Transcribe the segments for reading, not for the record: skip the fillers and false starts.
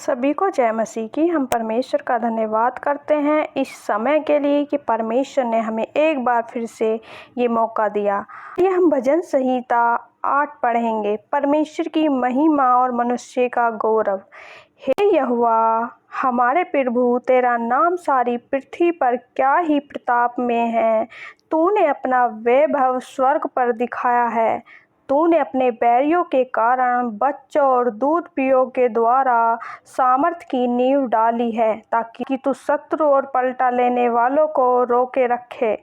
सभी को जय मसीह की। हम परमेश्वर का धन्यवाद करते हैं इस समय के लिए कि परमेश्वर ने हमें एक बार फिर से ये मौका दिया। ये हम भजन संहिता 8 पढ़ेंगे। परमेश्वर की महिमा और मनुष्य का गौरव। हे यहोवा हमारे प्रभु, तेरा नाम सारी पृथ्वी पर क्या ही प्रताप में है। तूने अपना वैभव स्वर्ग पर दिखाया है। तूने अपने बैरियों के कारण बच्चों और दूध पियों के द्वारा सामर्थ की नींव डाली है, ताकि तू शत्रु और पलटा लेने वालों को रोके रखे।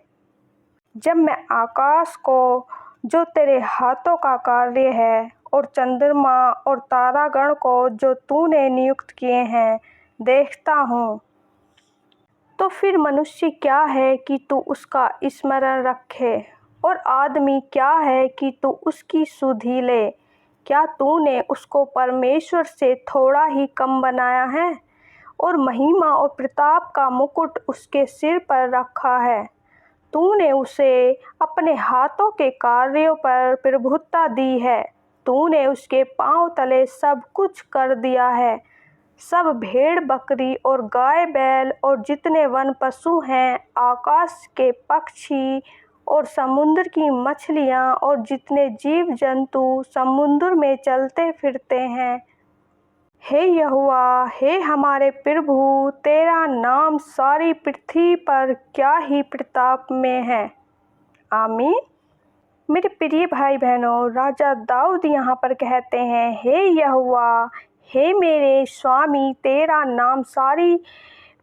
जब मैं आकाश को, जो तेरे हाथों का कार्य है, और चंद्रमा और तारागण को, जो तूने नियुक्त किए हैं, देखता हूँ, तो फिर मनुष्य क्या है कि तू उसका स्मरण रखे, और आदमी क्या है कि तू उसकी सुधि ले। क्या तूने उसको परमेश्वर से थोड़ा ही कम बनाया है, और महिमा और प्रताप का मुकुट उसके सिर पर रखा है। तूने उसे अपने हाथों के कार्यों पर प्रभुता दी है। तूने उसके पांव तले सब कुछ कर दिया है। सब भेड़ बकरी और गाय बैल और जितने वन पशु हैं, आकाश के पक्षी और समुद्र की मछलियां और जितने जीव जंतु समुद्र में चलते फिरते हैं। हे यहोवा, हे हमारे प्रभु, तेरा नाम सारी पृथ्वी पर क्या ही प्रताप में है। आमीन। मेरे प्रिय भाई बहनों, राजा दाऊद यहाँ पर कहते हैं, हे यहोवा, हे मेरे स्वामी, तेरा नाम सारी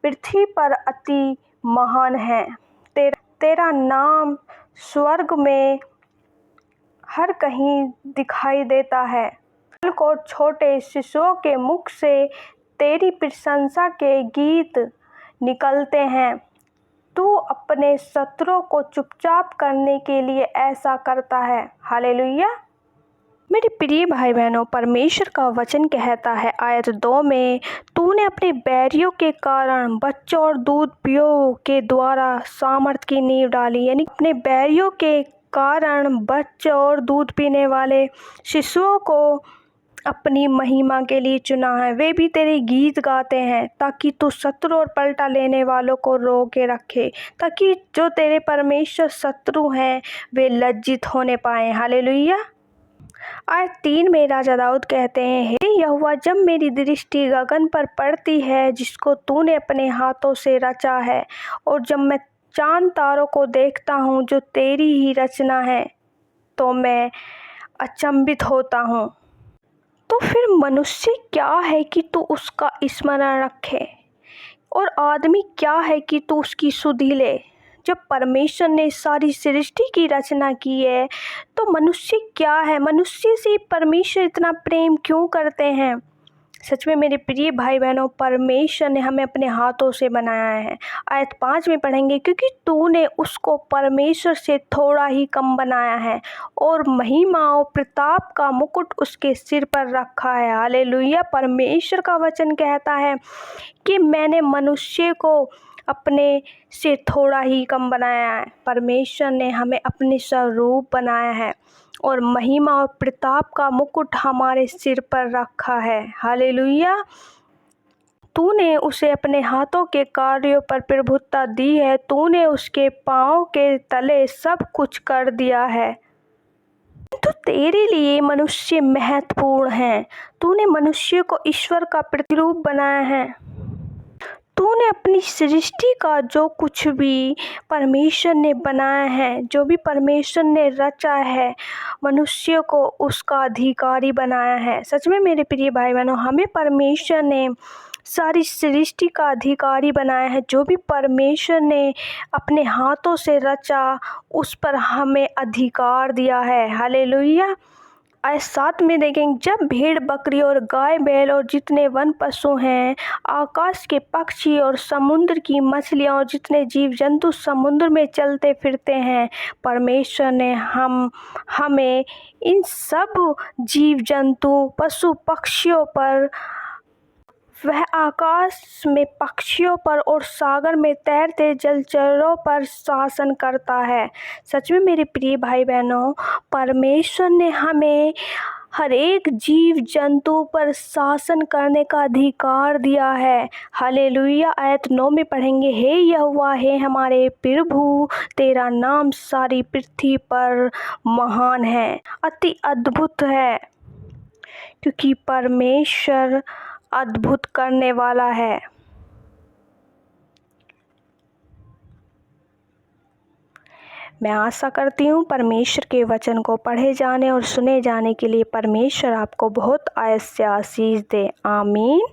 पृथ्वी पर अति महान है। तेरा नाम स्वर्ग में हर कहीं दिखाई देता है। बालक और छोटे शिशुओं के मुख से तेरी प्रशंसा के गीत निकलते हैं। तू अपने शत्रुओं को चुपचाप करने के लिए ऐसा करता है। हालेलुया। मेरे प्रिय भाई बहनों, परमेश्वर का वचन कहता है आयत 2 में, तूने अपने बैरियों के कारण बच्चों और दूध पियों के द्वारा सामर्थ की नींव डाली। यानी अपने बैरियों के कारण बच्चों और दूध पीने वाले शिशुओं को अपनी महिमा के लिए चुना है। वे भी तेरे गीत गाते हैं, ताकि तू शत्रु और पलटा लेने वालों को रोके रखे, ताकि जो तेरे परमेश्वर शत्रु हैं वे लज्जित होने पाए। हालेलुया। आयत 3 में राजा दाऊद कहते हैं, हे यहोवा, जब मेरी दृष्टि गगन पर पड़ती है, जिसको तूने अपने हाथों से रचा है, और जब मैं चांद तारों को देखता हूँ, जो तेरी ही रचना है, तो मैं अचंभित होता हूँ। तो फिर मनुष्य क्या है कि तू उसका स्मरण रखे, और आदमी क्या है कि तू उसकी सुधि ले। जब परमेश्वर ने सारी सृष्टि की रचना की है, तो मनुष्य क्या है? मनुष्य से परमेश्वर इतना प्रेम क्यों करते हैं? सच में मेरे प्रिय भाई बहनों, परमेश्वर ने हमें अपने हाथों से बनाया है। आयत 5 में पढ़ेंगे, क्योंकि तूने उसको परमेश्वर से थोड़ा ही कम बनाया है, और महिमा और प्रताप का मुकुट उसके सिर पर रखा है। हालेलुया। परमेश्वर का वचन कहता है कि मैंने मनुष्य को अपने से थोड़ा ही कम बनाया है। परमेश्वर ने हमें अपने स्वरूप बनाया है, और महिमा और प्रताप का मुकुट हमारे सिर पर रखा है। हालेलुया। तूने उसे अपने हाथों के कार्यों पर प्रभुता दी है। तूने उसके पाँव के तले सब कुछ कर दिया है। तो तेरे लिए मनुष्य महत्वपूर्ण है। तूने मनुष्य को ईश्वर का प्रतिरूप बनाया है। तूने अपनी सृष्टि का जो कुछ भी परमेश्वर ने बनाया है, जो भी परमेश्वर ने रचा है, मनुष्य को उसका अधिकारी बनाया है। सच में मेरे प्रिय भाई बहनों, हमें परमेश्वर ने सारी सृष्टि का अधिकारी बनाया है। जो भी परमेश्वर ने अपने हाथों से रचा, उस पर हमें अधिकार दिया है। हालेलुया। आयत 7 में देखेंगे, जब भेड़ बकरी और गाय बैल और जितने वन पशु हैं, आकाश के पक्षी और समुद्र की मछलियां और जितने जीव जंतु समुद्र में चलते फिरते हैं, परमेश्वर ने हमें इन सब जीव जंतु पशु पक्षियों पर, वह आकाश में पक्षियों पर और सागर में तैरते जलचरों पर शासन करता है। सच में मेरे प्रिय भाई बहनों, परमेश्वर ने हमें हर एक जीव जंतु पर शासन करने का अधिकार दिया है। हालेलुया। आयत 9 में पढ़ेंगे, हे यहोवा, हे हमारे प्रभु, तेरा नाम सारी पृथ्वी पर महान है, अति अद्भुत है, क्योंकि परमेश्वर अद्भुत करने वाला है। मैं आशा करती हूँ परमेश्वर के वचन को पढ़े जाने और सुने जाने के लिए परमेश्वर आपको बहुत आयत से आशीष दे। आमीन।